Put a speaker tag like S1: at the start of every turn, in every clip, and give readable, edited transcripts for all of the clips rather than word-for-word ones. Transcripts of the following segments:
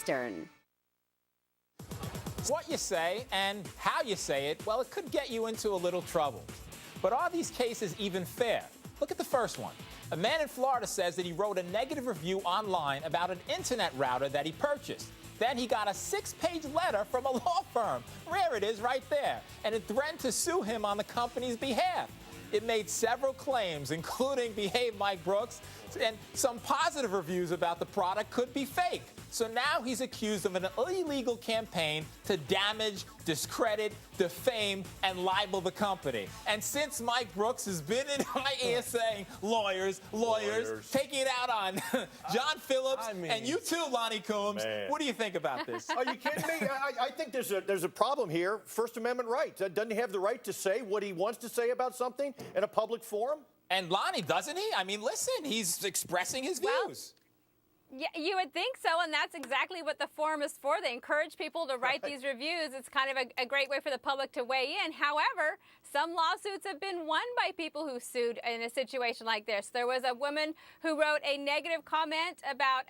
S1: Eastern.
S2: What you say and how you say it, well, it could get you into a little trouble. But are these cases even fair? Look at the first one. A man in Florida says that he wrote a negative review online about an internet router that he purchased. Then he got a 6-page letter from a law firm. There it is right there. And it threatened to sue him on the company's behalf. It made several claims, including Behave Mike Brooks, and some positive reviews about the product could be fake. So now he's accused of an illegal campaign to damage, discredit, defame, and libel the company. And since Mike Brooks has been in my ear saying, lawyers, taking it out on John Phillips, and you too, Lonnie Coombs, what do you think about this?
S3: Are you kidding me? I think there's a problem here. First Amendment rights. Doesn't he have the right to say what he wants to say about something in a public forum?
S2: And Lonnie, doesn't he? I mean, listen, he's expressing his views.
S4: Yeah, you would think so, and that's exactly what the forum is for. They encourage people to write these reviews. It's kind of a great way for the public to weigh in. However, some lawsuits have been won by people who sued in a situation like this. There was a woman who wrote a negative comment about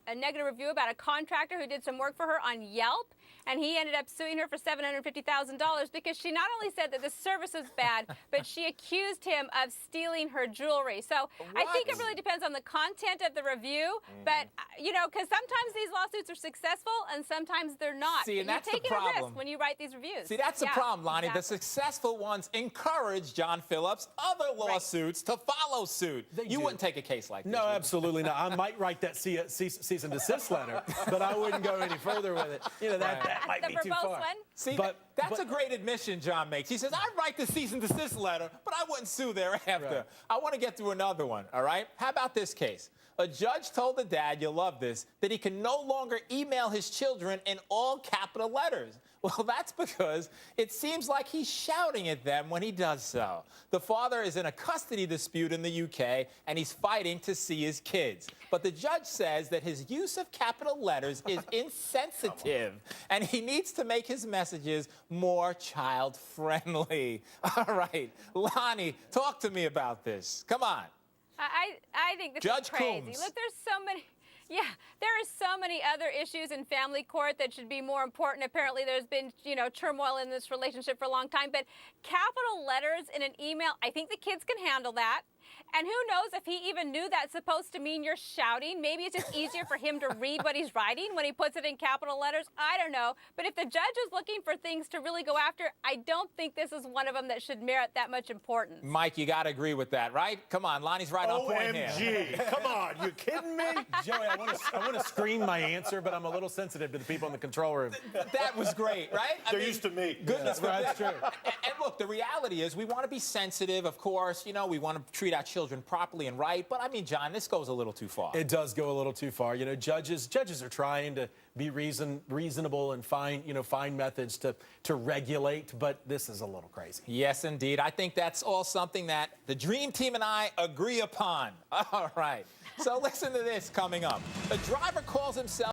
S4: a negative review about a contractor who did some work for her on Yelp, and he ended up suing her for $750,000 because she not only said that the service was bad, but she accused him of stealing her jewelry. So I think it really depends on the content of the review. But, you know, because sometimes these lawsuits are successful and sometimes they're not.
S2: See, and
S4: you're
S2: that's the
S4: taking
S2: problem.
S4: a risk when you write these reviews.
S2: See, that's the problem, Lonnie. Exactly. The successful ones encourage John Phillips' other lawsuits to follow suit. You wouldn't take a case like this.
S5: No, absolutely not. I might write that cease and desist letter, but I wouldn't go any further with it. You know, that might be too far.
S2: See, that's a great admission John makes. He says, I'd write the cease and desist letter, but I wouldn't sue thereafter. Right. I want to get through another one, all right? How about this case? A judge told the dad, you'll love this, that he can no longer email his children in all capital letters. Well, that's because it seems like he's shouting at them when he does so. The father is in a custody dispute in the UK, and he's fighting to see his kids. But the judge says that his use of capital letters is insensitive, and he needs to make his messages more child-friendly. All right, Lonnie, talk to me about this. Come on.
S4: I think this
S2: Judge
S4: is crazy.
S2: Coombs.
S4: Look, there's so many. Yeah, there are so many other issues in family court that should be more important. Apparently, there's been, you know, turmoil in this relationship for a long time. But capital letters in an email, I think the kids can handle that. And who knows if he even knew that's supposed to mean you're shouting. Maybe it's just easier for him to read what he's writing when he puts it in capital letters. I don't know. But if the judge is looking for things to really go after, I don't think this is one of them that should merit that much importance.
S2: Mike, you got to agree with that, right? Come on, Lonnie's right on point here.
S3: OMG. Come on, you kidding me?
S5: Joey, I want to screen my answer, but I'm a little sensitive to the people in the control room.
S2: That was great, right?
S3: They're used to me.
S2: Goodness,
S5: yeah, that's true.
S2: And look, the reality is we want to be sensitive, of course. You know, we want to treat our children properly and right. But, I mean, John, this goes a little too far.
S5: It does go a little too far. You know, judges are trying to be reasonable and find methods to regulate, but this is a little crazy.
S2: Yes, indeed. I think that's all something that the Dream Team and I agree upon. All right. So listen to this coming up. A driver calls himself